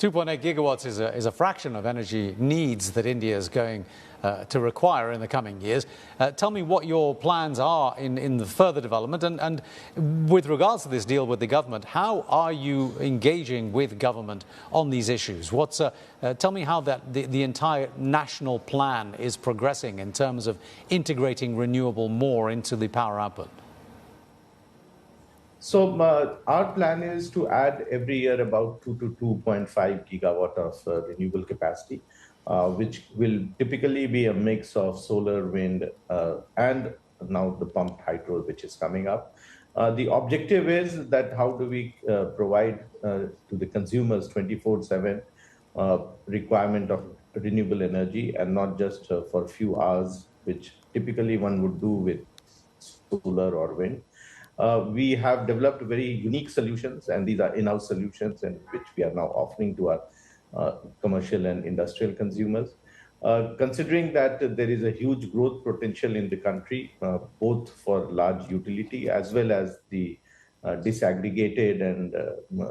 2.8 gigawatts is a fraction of energy needs that India is going to require in the coming years. Tell me what your plans are in the further development, and with regards to this deal with the government, how are you engaging with government on these issues? Tell me how the entire national plan is progressing in terms of integrating renewable more into the power output. So our plan is to add every year about 2 to 2.5 gigawatt of renewable capacity, which will typically be a mix of solar, wind, and now the pumped hydro, which is coming up. The objective is that how do we provide to the consumers 24/7 requirement of renewable energy, and not just for a few hours, which typically one would do with solar or wind. We have developed very unique solutions, and these are in-house solutions, and which we are now offering to our commercial and industrial consumers. Considering that there is a huge growth potential in the country, both for large utility as well as the disaggregated and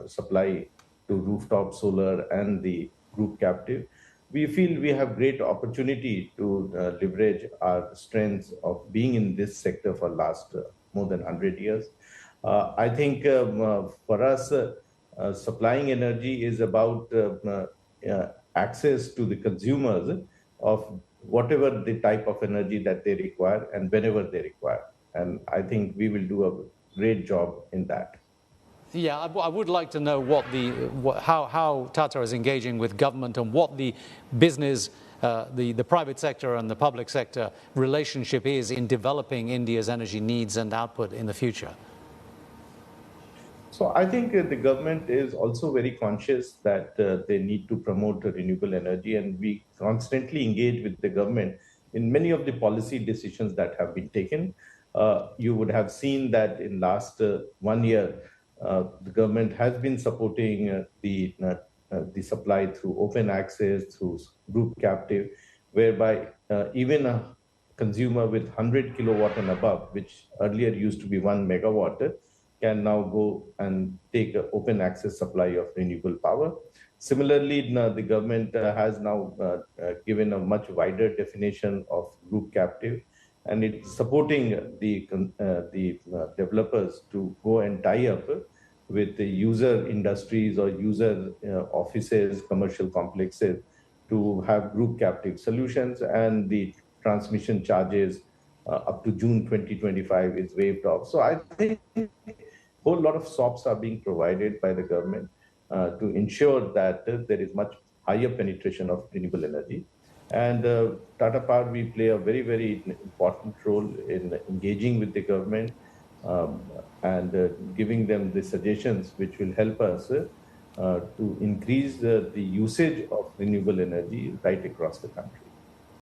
supply to rooftop solar and the group captive, we feel we have great opportunity to leverage our strengths of being in this sector for last more than 100 years. I think for us, supplying energy is about access to the consumers of whatever the type of energy that they require and whenever they require. And I think we will do a great job in that. Yeah, I would like to know how Tata is engaging with government and what the business, the private sector and the public sector relationship is in developing India's energy needs and output in the future. So I think the government is also very conscious that they need to promote renewable energy, and we constantly engage with the government in many of the policy decisions that have been taken. You would have seen that in last 1 year, the government has been supporting the supply through open access, through group captive, whereby even a consumer with 100 kilowatt and above, which earlier used to be 1 megawatt, can now go and take an open access supply of renewable power. Similarly, the government has now given a much wider definition of group captive, and it's supporting the developers to go and tie up with the user industries or user offices, commercial complexes, to have group captive solutions, and the transmission charges up to June 2025 is waived off. So I think a whole lot of SOPs are being provided by the government to ensure that there is much higher penetration of renewable energy. And Tata Power, we play a very, very important role in engaging with the government and giving them the suggestions which will help us to increase the usage of renewable energy right across the country.